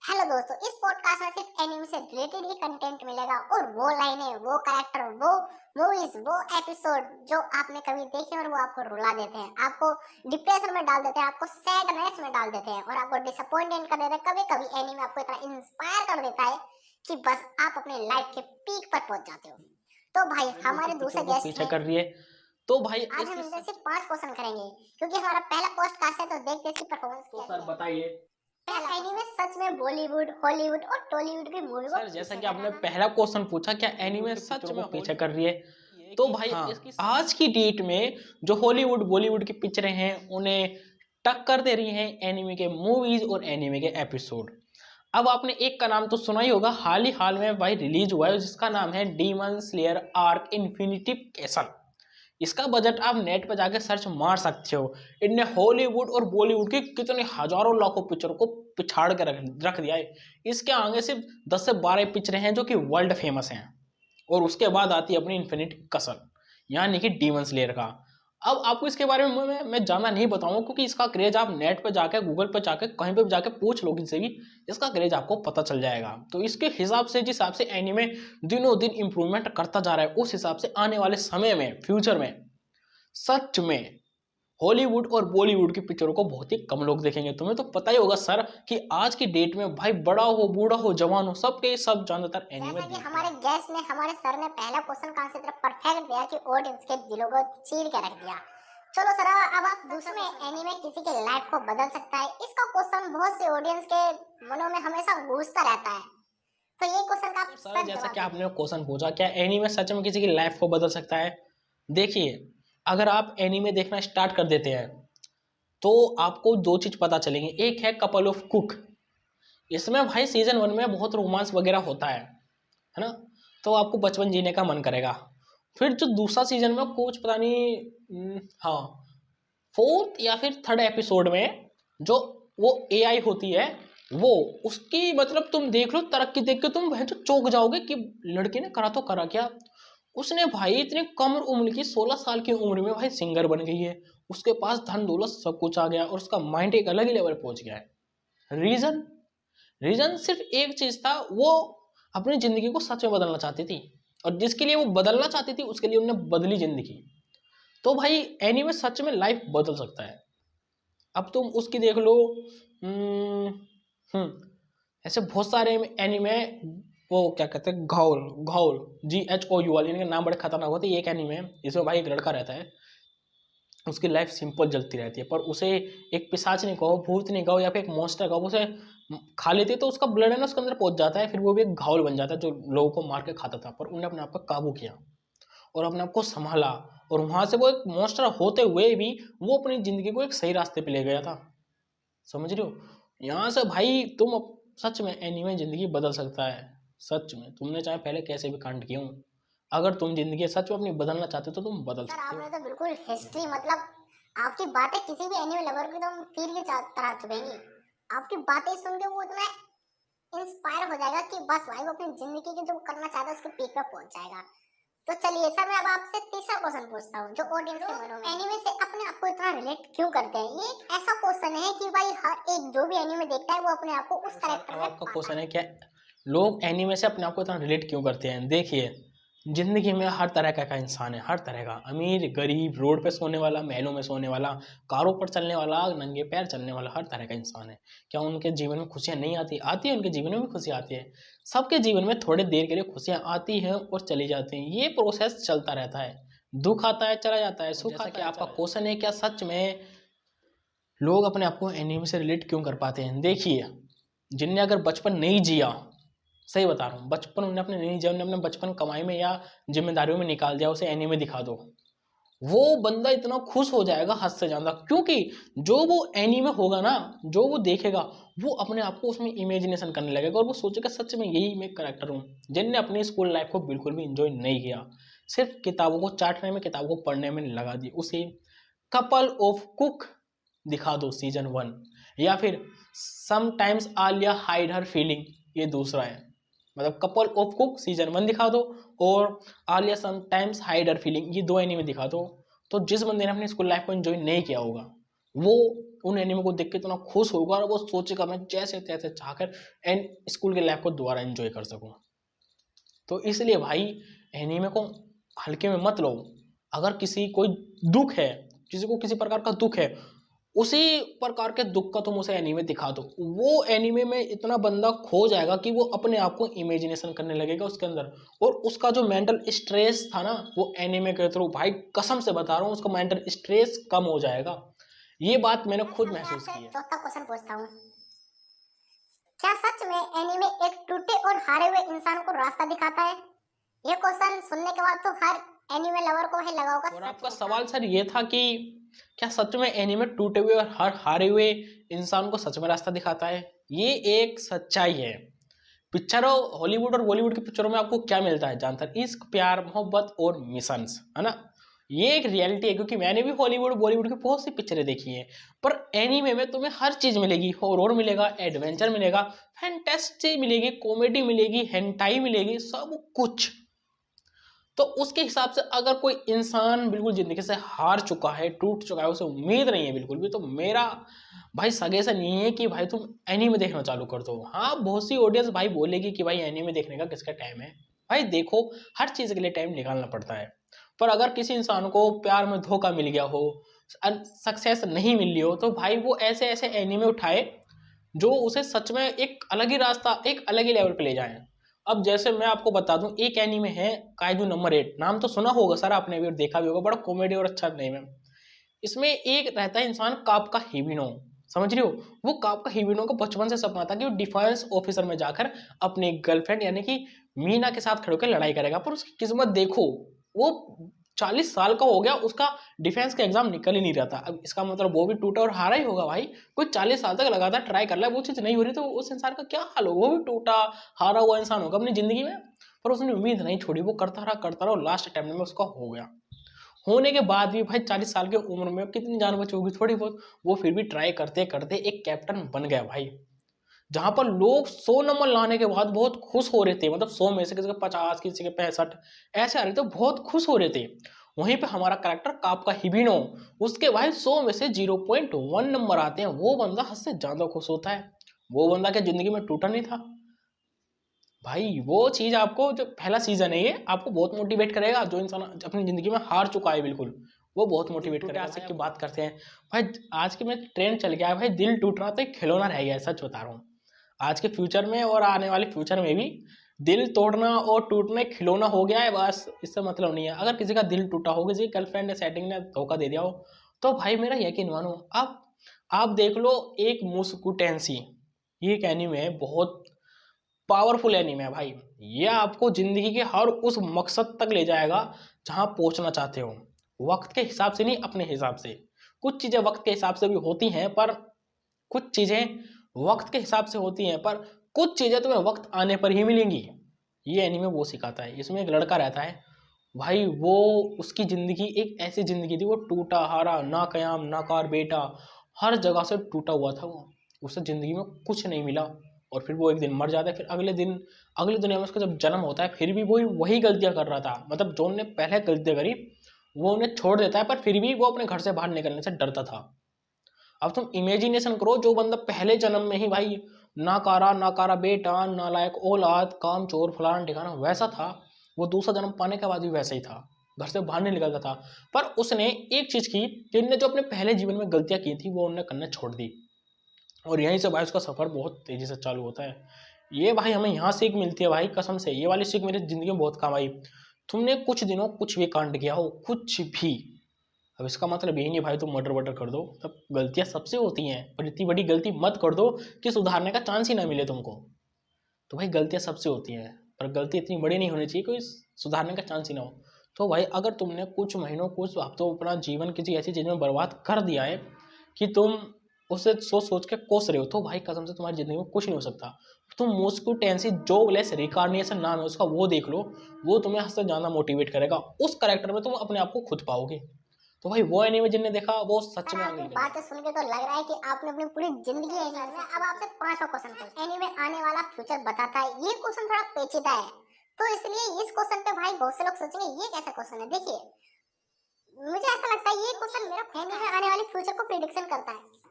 Hello दोस्तों, इस podcast में सिर्फ एनिमे से रिलेटेड ही कंटेंट मिलेगा और वो लाइनें, वो कैरेक्टर, वो मूवीज, वो एपिसोड जो आपने कभी देखे और वो आपको रुला देते हैं, आपको डिप्रेशन में डाल देते हैं, आपको सैडनेस में डाल देते हैं और आपको डिसअपॉइंटेड कर देते हैं। कभी कभी एनिमे आपको इतना इंस्पायर कर देता है कि बस आप अपने लाइफ के पीक पर पहुंच जाते हो। तो भाई हमारे दूसरे को गेस्ट पीछे हैं। कर रही है। तो भाई आज हम इनसे सिर्फ 5 क्वेश्चन करेंगे क्योंकि हमारा पहला पॉडकास्ट है, तो देखते हैं इसकी परफॉर्मेंस तो कैसी सर है। बताइए। एनीमे सच में बॉलीवुड, हॉलीवुड और टॉलीवुड की मूवी को सर जैसा पीछे कि कर आपने रहा है। पहला क्वेश्चन पूछा, क्या एनीमे सच में पीछे कर रही है, तो भाई आज की डेट में जो हॉलीवुड बॉलीवुड की पिक्चरें हैं उन्हें टक्कर दे रही हैं एनीमे के मूवीज और एनीमे के एपिसोड। अब आपने एक का नाम तो सुना ही होगा, हाल में भाई रिलीज हुआ है जिसका नाम है demon slayer arc infinity castle. इसका बजट आप नेट पर जाके सर्च मार सकते हो। इनने हॉलीवुड और बॉलीवुड की कितने हजारों लाखों पिक्चर को पिछाड़ के रख दिया है। इसके आगे सिर्फ 10 से 12 पिक्चरें हैं जो कि वर्ल्ड फेमस हैं और उसके बाद आती है अपनी इन्फिनिट कसल यानी कि डीमन स्लेयर का। अब आपको इसके बारे में मैं ज़्यादा नहीं बताऊंगा क्योंकि इसका क्रेज आप नेट पर जाकर, गूगल पर जाकर, कहीं पर भी जाकर पूछ लो किसी से भी, इसका क्रेज आपको पता चल जाएगा। तो इसके हिसाब से, जिस हिसाब से एनीमे दिनों दिन इंप्रूवमेंट करता जा रहा है, उस हिसाब से आने वाले समय में, फ्यूचर में सच में हॉलीवुड और बॉलीवुड की पिक्चरों को बहुत ही कम लोग देखेंगे। तुम्हें तो पता ही होगा सर कि आज की डेट में भाई बड़ा हो, बूढ़ा हो, जवान हो, सबके सब ज्यादातर एनीमे जैसा कि देखते हमारे हैं। गेस्ट ने, हमारे सर ने पहला क्वेश्चन का आंसर इतना परफेक्ट दिया कि ऑडियंस के दिलों को चीर के रख दिया। चलो सर, अब आप दूसरे में एनीमे किसी के लाइफ को बदल सकता है, इसका क्वेश्चन बहुत से ऑडियंस के मनों में हमेशा गूंजता रहता है। तो ये क्वेश्चन का आप सर सर जैसा जवाब कि आपने दीजिए। क्वेश्चन पूछा, क्या एनीमे सच में किसी की लाइफ को बदल सकता है? देखिए, अगर आप एनीमे देखना स्टार्ट कर देते हैं तो आपको दो चीज पता चलेंगे। एक है कपल ऑफ कुक। इसमें भाई सीजन 1 में बहुत रोमांस वगैरह होता है ना, तो आपको बचपन जीने का मन करेगा। फिर जो दूसरा सीजन में कुछ पता नहीं, हाँ, फोर्थ या फिर थर्ड एपिसोड में जो वो एआई होती है, वो उसकी मतलब तुम देख लो तरक्की देख के तुम भाई तो चौंक जाओगे कि लड़की ने करा तो करा क्या। उसने भाई इतनी कम उम्र की, 16 साल की उम्र में भाई सिंगर बन गई है। उसके पास धन दौलत सब कुछ आ गया और उसका माइंड एक अलग ही लेवल पहुंच गया है। रीजन रीजन सिर्फ एक चीज था, वो अपनी जिंदगी को सच में बदलना चाहती थी और जिसके लिए वो बदलना चाहती थी उसके लिए उन्होंने बदली जिंदगी। तो भाई एनीमे सच में लाइफ बदल सकता है। अब तुम उसकी देख लो। हम्म ऐसे बहुत सारे एनीमे, वो क्या कहते हैं, घाउल घाउल GHOUL, इनके नाम बड़े खतरनाक होते हैं। ये एक एनीमे है, इसमें भाई एक लड़का रहता है, उसकी लाइफ सिंपल चलती रहती है, पर उसे एक पिशाच नहीं कहो, भूत नहीं कहो या फिर एक मॉन्स्टर कहो, उसे खा लेती है तो उसका ब्लड है ना उसके अंदर पहुंच जाता है, फिर वो भी एक घावल बन जाता है जो लोगों को मार के खाता था। पर उन्हें अपने आप पर काबू किया और अपने आप को संभाला और वहां से वो एक मॉन्स्टर होते हुए भी वो अपनी जिंदगी को एक सही रास्ते पे ले गया था। समझ रहे हो? यहाँ से भाई सच में एनीमे जिंदगी बदल सकता है। सच में तुमने चाहे पहले कैसे भी कांड किए हो, अगर तुम जिंदगी सच में अपनी बदलना चाहते हो तो तुम बदल सर सकते हो। आपने तो बिल्कुल हिस्ट्री, मतलब आपकी बातें किसी भी एनिमे लवर की तो तीर की तरह चुभेंगी। आपकी बातें सुन के वो इतना इंस्पायर हो जाएगा कि बस भाई वो अपनी जिंदगी की जो करना चाहता है उसके पीक पे पहुंच जाएगा। तो चलिए सर, मैं अब आपसे तीसरा क्वेश्चन पूछता हूँ जो ऑडियंस के मनों में एनीमे से अपने आप को इतना रिलेट क्यों करते हैं। ये एक ऐसा क्वेश्चन है कि भाई हर एक जो भी एनीमे देखता है वो अपने आप को उस कैरेक्टर अब में आपका पाता क्वेश्चन है। है क्या लोग एनीमे से अपने आप को इतना रिलेट क्यों करते हैं? देखिए, जिंदगी में हर तरह का इंसान है, हर तरह का, अमीर गरीब, रोड पे सोने वाला, महलों में सोने वाला, कारों पर चलने वाला, नंगे पैर चलने वाला, हर तरह का इंसान है। क्या उनके जीवन में खुशियां नहीं आती? आती है, उनके जीवन में भी खुशियां आती है। सबके जीवन में थोड़ी देर के लिए खुशियां आती हैं और चली जाती हैं, ये प्रोसेस चलता रहता है। दुख आता है, चला जाता है, सुख आता है। आपका क्वेश्चन है क्या सच में लोग अपने आप को एनीमे से रिलेट क्यों कर पाते हैं? देखिए, जिनने अगर बचपन नहीं जिया, सही बता रहा हूँ, बचपन उन्हें अपने नहीं जिया, उन्हें अपने बचपन कमाई में या जिम्मेदारियों में निकाल दिया, उसे एनीमे दिखा दो, वो बंदा इतना खुश हो जाएगा हद से ज्यादा। क्योंकि जो वो एनीमे होगा ना, जो वो देखेगा, वो अपने आप को उसमें इमेजिनेशन करने लगेगा और वो सोचेगा सच में यही मैं करेक्टर हूँ। जिनने अपनी स्कूल लाइफ को बिल्कुल भी इंजॉय नहीं किया, सिर्फ किताबों को चाटने में, किताबों को पढ़ने में लगा दी, उसे कपल ऑफ कुक दिखा दो सीजन 1, या फिर समटाइम्स आलिया हाइड हर फीलिंग, ये दूसरा है। मतलब कपल ऑफ कुक सीजन 1 दिखा दो और आलिया समटाइम्स हाइड हर फीलिंग, ये दो एनीमे दिखा दो। तो जिस बंदे ने अपनी स्कूल लाइफ को एंजॉय नहीं किया होगा, वो उन एनिमे को देख के इतना खुश होगा और वो सोचेगा मैं जैसे तैसे चाहकर एंड स्कूल के लाइफ को दोबारा एंजॉय कर सकूं। तो इसलिए भाई एनीमे को हल्के में मत लो। अगर किसी कोई दुख है, किसी को किसी प्रकार का दुख है, उसी प्रकार के दुख का तुम उसे एनीमे दिखा दो, वो एनीमे में इतना बंदा खो जाएगा कि वो अपने आप को इमेजिनेशन करने लगेगा उसके अंदर, और उसका जो मेंटल स्ट्रेस था ना वो एनीमे के थ्रू, भाई कसम से बता रहा हूँ, उसका मेंटल स्ट्रेस कम हो जाएगा। ये बात मैंने खुद महसूस की है। चौथा क्वेश्चन पूछता हूँ, क्या सच में एनीमे एक टूटे और हारे हुए इंसान को रास्ता दिखाता है? ये क्वेश्चन सुनने के बाद तो हर एनीमे लवर को ही लगा होगा। और आपका सवाल सर ये था कि क्या सच में एनीमे टूटे हुए और हारे हुए इंसान को सच में रास्ता दिखाता है? ये एक सच्चाई है। पिक्चरों, हॉलीवुड और बॉलीवुड की पिक्चरों में आपको क्या मिलता है? जानतर, इश्क, प्यार, मोहब्बत और मिशंस, है ना? ये एक रियलिटी है, क्योंकि मैंने भी हॉलीवुड बॉलीवुड की बहुत सी पिक्चरें देखी हैं। पर एनीमे में तुम्हें हर चीज मिलेगी, हॉरर मिलेगा, एडवेंचर मिलेगा, फैंटेस्टी मिलेगी, कॉमेडी मिलेगी, हेंटाई मिलेगी, सब कुछ। तो उसके हिसाब से अगर कोई इंसान बिल्कुल जिंदगी से हार चुका है, टूट चुका है, उसे उम्मीद नहीं है बिल्कुल भी, तो मेरा भाई सजेशन ये है कि भाई तुम एनीमे देखना चालू कर दो। हाँ, बहुत सी ऑडियंस भाई बोलेगी कि भाई एनीमे देखने का किसका टाइम है। भाई देखो, हर चीज के लिए टाइम निकालना पड़ता है। पर अगर किसी इंसान को प्यार में धोखा मिल गया हो, सक्सेस नहीं मिल रही हो, तो भाई वो ऐसे ऐसे एनीमे उठाए जो उसे सच में एक अलग ही रास्ता, एक अलग ही लेवल पे ले जाएं। अब जैसे मैं आपको बता दूं, एक एनीमे है काइजू नंबर 8, नाम तो सुना होगा सर आपने भी और देखा भी होगा, बड़ा कॉमेडी और अच्छा नेम है। इसमें एक रहता है इंसान काप का हिबिनो, समझ रहे हो? वो काप का हिबिनो को बचपन से सपना था कि वो डिफेंस ऑफिसर में जाकर अपनी गर्लफ्रेंड यानी कि मीना के साथ खड़े होकर लड़ाई करेगा। पर उसकी किस्मत देखो, वो 40 साल का हो गया, उसका डिफेंस का एग्जाम निकल ही नहीं रहा था। अब इसका मतलब वो भी टूटा और हारा ही होगा भाई। कोई 40 साल तक लगातार ट्राई कर रहा है, वो चीज नहीं हो रही, तो उस इंसान का क्या हाल होगा? वो भी टूटा हारा हुआ इंसान होगा अपनी जिंदगी में। पर उसने उम्मीद नहीं छोड़ी, वो करता रहा, लास्ट अटेम्प्ट में उसका हो गया। होने के बाद भी भाई 40 साल की उम्र में कितनी जान बची होगी? थोड़ी बहुत। वो फिर भी ट्राई करते करते एक कैप्टन बन गया भाई। जहां पर लोग 100 नंबर लाने के बाद बहुत खुश हो रहे थे, मतलब 100 में से किसी के 50, किसी के 65 ऐसे आ रहे थे, बहुत खुश हो रहे थे। वहीं पे हमारा करेक्टर काप का हिबिनो, उसके भाई 100 में से 0.1 नंबर आते हैं, वो बंदा हद से ज्यादा खुश होता है। वो बंदा क्या जिंदगी में टूटा नहीं था? भाई वो चीज आपको, जो पहला सीजन है ये, आपको बहुत मोटिवेट करेगा। जो इंसान अपनी जिंदगी में हार चुका है बिल्कुल, वो बहुत मोटिवेट करेगा। आज की बात करते हैं भाई, आज के में ट्रेंड चल गया है भाई, दिल टूटना तो एक खिलौना रह गया है, सच बता रहा हूँ। आज के फ्यूचर में और आने वाले फ्यूचर में भी दिल तोड़ना और टूटना एक खिलौना हो गया है, बस इससे मतलब नहीं है। अगर किसी का दिल टूटा हो, किसी गर्लफ्रेंड ने, सेटिंग ने धोखा दे दिया हो, तो भाई मेरा यकीन मानो, आप देख लो एक मुस्कुटेंसी, ये एक एनीमे है, बहुत पावरफुल एनीमे है भाई। ये आपको जिंदगी के हर उस मकसद तक ले जाएगा जहां पहुंचना चाहते हो, वक्त के हिसाब से नहीं, अपने हिसाब से। कुछ चीजें वक्त के हिसाब से भी होती हैं, पर कुछ चीजें वक्त के हिसाब से होती हैं, पर कुछ चीजें तुम्हें वक्त आने पर ही मिलेंगी। ये एनीमे वो सिखाता है। इसमें एक लड़का रहता है भाई, वो उसकी जिंदगी एक ऐसी जिंदगी थी, वो टूटा हारा, ना कयाम ना कार बेटा, हर जगह से टूटा हुआ था वो। उसे जिंदगी में कुछ नहीं मिला, और फिर वो एक दिन मर जाता है। फिर अगले दुनिया में उसका जब जन्म होता है, फिर भी वो वही गलतियां कर रहा था। मतलब जॉन ने पहले गलतियां करी, वो उन्हें छोड़ देता है, पर फिर भी वो अपने घर से बाहर निकलने से डरता था। अब तुम इमेजिनेशन करो, जो बंदा पहले जन्म में ही भाई नाकारा बेटा, नालायक औलाद, काम चोर, फलाना ठिकाना वैसा था, वो दूसरा जन्म पाने के बाद भी वैसा ही था, घर से बाहर नहीं निकलता था। पर उसने एक चीज की कि उसने जो अपने पहले जीवन में गलतियां की थी, वो उन्होंने करना छोड़ दी। और यहीं से भाई उसका सफर बहुत तेजी से चालू होता है। ये भाई हमें यहाँ सीख मिलती है भाई, कसम से ये वाली सीख मेरी जिंदगी में बहुत काम आई। तुमने कुछ दिनों कुछ भी कांड किया हो, कुछ भी, अब इसका मतलब यही नहीं भाई तुम मर्डर वर्डर कर दो। तब गलतियां सबसे होती हैं, पर इतनी बड़ी गलती मत कर दो कि सुधारने का चांस ही ना मिले तुमको। तो भाई गलतियां सबसे होती हैं, पर गलती इतनी बड़ी नहीं होनी चाहिए कोई सुधारने का चांस ही ना हो। तो भाई अगर तुमने कुछ महीनों, कुछ हफ्तों अपना जीवन किसी ऐसी चीज में बर्बाद कर दिया है कि तुम उसे सोच सोच के कोस रहे हो, तो भाई कसम से तुम्हारी जिंदगी में कुछ नहीं हो सकता। तुम मुस्कू टेंसी जॉबलेस रिकार्निएशन नाम है उसका, वो देख लो, वो तुम्हें हद से ज्यादा मोटिवेट करेगा। उस करेक्टर में तुम अपने आप को खुद पाओगे। तो भाई वो एनीमे जिनने देखा वो सच में आगे निकल बातें सुन के तो लग रहा है कि आपने अपनी पूरी जिंदगी एनीमे में। अब आपसे 5वां क्वेश्चन पूछता हूं। एनीमे आने वाला फ्यूचर बताता है, ये क्वेश्चन थोड़ा पेचीदा है, तो इसलिए इस क्वेश्चन पे भाई बहुत से लोग सोचेंगे ये कैसा क्वेश्चन है। देखिए, मुझे ऐसा लगता है ये क्वेश्चन मेरा एनीमे आने वाली फ्यूचर को प्रिडिक्शन करता है।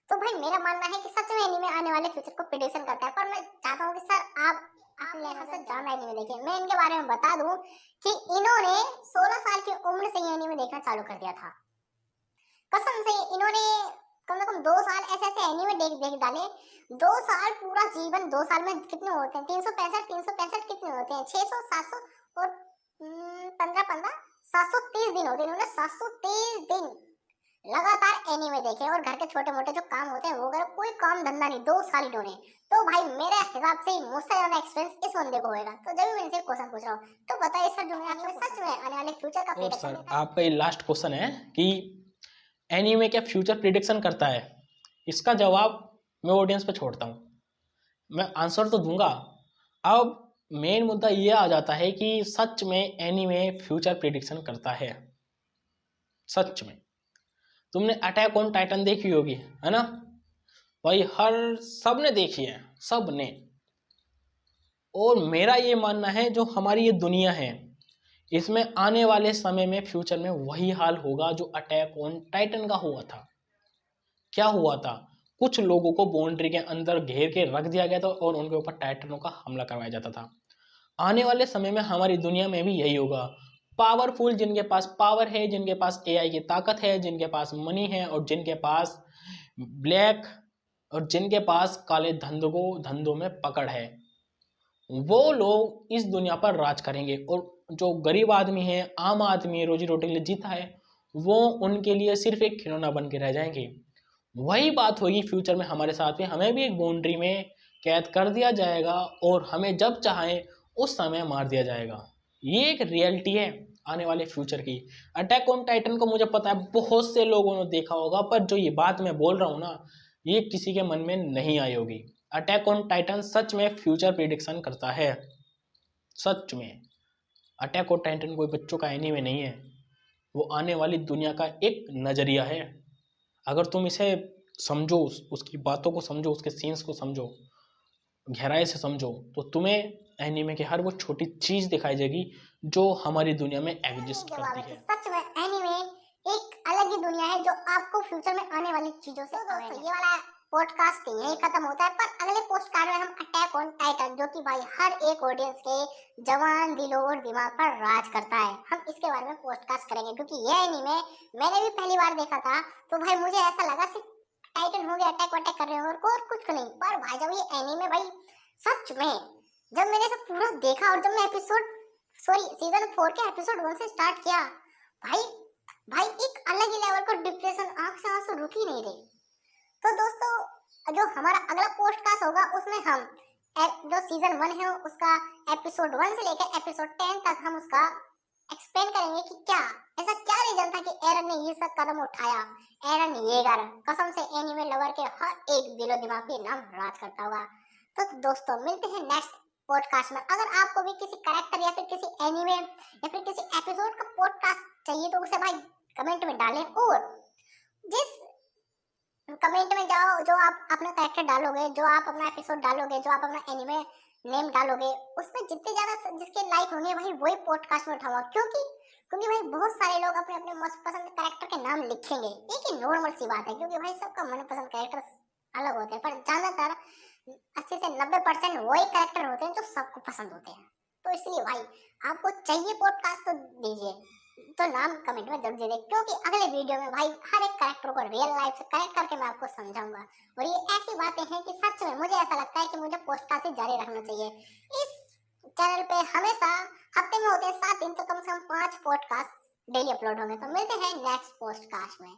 तो भाई मेरा मानना है कि सच में एनीमे आने वाले फ्यूचर को प्रिडिक्शन करता है, पर मैं चाहता हूँ कि सर आप लेना से ज्यादा एनीमे देखिए। मैं इनके बारे में बता दूं कि इन्होंने 16 साल की उम्र से ये एनीमे देखना चालू कर दिया था। कसम से इन्होंने कम से कम 2 साल ऐसे ऐसे एनीमे देख देख डाले। 2 साल पूरा जीवन, 2 साल में कितने होते हैं, 365 कितने होते हैं, 600 700 और 15 730 दिन होते हैं। इन्होंने 730 दिन लगातार एनीमे देखे और घर के छोटे मोटे जो काम होते हैं वो अगर कोई काम धंधा नहीं, 2 साल इन्होंने। तो भाई मेरे हिसाब से मुझसे ज्यादा एक्सपीरियंस इस बंदे को होगा। तो जब भी मैं इनसे क्वेश्चन पूछ रहा हूँ तो बताइए सर, जो मैं आपसे सच में आने वाले फ्यूचर का और प्रेडिक्शन सर आपका ये लास्ट क्वेश्चन है कि एनीमे क्या फ्यूचर प्रिडिक्शन करता है? इसका जवाब मैं ऑडियंस पे छोड़ता हूँ। मैं आंसर तो दूंगा। अब मेन मुद्दा ये आ जाता है कि सच में एनीमे फ्यूचर प्रिडिक्शन करता है? सच में तुमने अटैक ऑन टाइटन देखी होगी, है ना भाई? हर सब ने देखी है, सब ने। और मेरा ये मानना है जो हमारी ये दुनिया है इसमें आने वाले समय में फ्यूचर में वही हाल होगा जो अटैक ऑन टाइटन का हुआ था। क्या हुआ था? कुछ लोगों को बाउंड्री के अंदर घेर के रख दिया गया था और उनके ऊपर टाइटनों का हमला करवाया जाता था। आने वाले समय में हमारी दुनिया में भी यही होगा। पावरफुल, जिनके पास पावर है, जिनके पास एआई की ताकत है, जिनके पास मनी है और जिनके पास ब्लैक और जिनके पास काले धंधों में पकड़ है, वो लोग इस दुनिया पर राज करेंगे। और जो गरीब आदमी है, आम आदमी है, रोजी रोटी के लिए जीता है, वो उनके लिए सिर्फ एक खिलौना बन के रह जाएंगे। वही बात होगी फ्यूचर में हमारे साथ में। हमें भी एक बाउंड्री में कैद कर दिया जाएगा और हमें जब चाहे उस समय मार दिया जाएगा। ये एक रियलिटी है आने वाले फ्यूचर की। अटैक ऑन टाइटन को मुझे पता है बहुत से लोगों ने देखा होगा, पर जो ये बात मैं बोल रहा हूँ ना, ये किसी के मन में नहीं आई होगी। अटैक ऑन टाइटन सच में फ्यूचर प्रिडिक्शन करता है, सच में। अटैक ऑन टाइटन कोई बच्चों का एनीमे नहीं है, वो आने वाली दुनिया का एक नजरिया है। अगर तुम इसे समझो, उसकी बातों को समझो, उसके सीन्स को समझो, गहराई से समझो, तो तुम्हें एनीमे की हर वो छोटी चीज दिखाई देगी जो हमारी दुनिया में एग्जिस्ट करती है। सच में एनीमे एक अलग ही दुनिया है जो आपको फ्यूचर में आने वाली चीजों से। तो दोस्तों ये वाला पॉडकास्ट यही खत्म होता है, पर अगले पोस्टकार्ड में हम अटैक ऑन टाइटन, जो कि भाई हर एक ऑडियंस के जवान दिलों और दिमाग पर राज करता है, हम इसके बारे में पोस्टकास्ट करेंगे। क्योंकि ये एनीमे मैंने भी पहली बार देखा था, तो भाई मुझे ऐसा लगा सिर्फ टाइटन हो गया, अटैक अटैक कर रहे हैं और कुछ नहीं। पर भाई जब ये एनीमे भाई सच में, जब मैंने सब पूरा देखा और जब मैं सीजन 4 के एपिसोड 1 से स्टार्ट किया, भाई भाई एक अलग ही लेवल को डिप्रेशन, आंख से आंसू रुक ही नहीं रही। तो दोस्तों जो हमारा अगला पॉडकास्ट होगा उसमें हम जो सीजन 1 है उसका एपिसोड 1 से लेकर एपिसोड 10 तक हम उसका एक्सप्लेन करेंगे कि ऐसा क्या रीजन था कि एरन ने ये सब कदम उठाया। एरन येगर, कसम से एनीमे लवर के हर एक दिलो दिमाग पे नाम राज करता होगा। तो दोस्तों मिलते हैं नेक्स्ट पॉडकास्ट में। अगर आपको भी किसी कैरेक्टर या फिर किसी एनीमे या फिर किसी एपिसोड का पॉडकास्ट चाहिए तो उसे भाई कमेंट में डालें। और जिस कमेंट में जाओ, जो आप अपना कैरेक्टर डालोगे, जो आप अपना एपिसोड डालोगे, जो आप अपना एनीमे नेम डालोगे, उसमें जितने ज्यादा जिसके लाइक होंगे भाई वही पॉडकास्ट में उठाऊंगा। क्योंकि भाई बहुत सारे लोग अपने अपने मनपसंद कैरेक्टर के नाम लिखेंगे, एक ही नॉर्मल सी बात है, क्योंकि भाई सबका मनपसंद कैरेक्टर अलग होते हैं, पर ज्यादातर 80 से 90% वही कैरेक्टर होते हैं जो सबको पसंद होते हैं। तो इसलिए भाई आपको चाहिए पॉडकास्ट तो दीजिए, तो नाम कमेंट में जरूर दे दें, क्योंकि अगले वीडियो में भाई हर एक कैरेक्टर को रियल लाइफ से कनेक्ट करके मैं आपको समझाऊंगा। और ये ऐसी बातें हैं कि सच में मुझे ऐसा लगता है कि मुझे पॉडकास्ट ही जारी रखना चाहिए। इस चैनल पे हमेशा हफ्ते में होते हैं 7 दिन, तो कम से कम 5 पॉडकास्ट डेली अपलोड होंगे। तो मिलते हैं नेक्स्ट पॉडकास्ट में।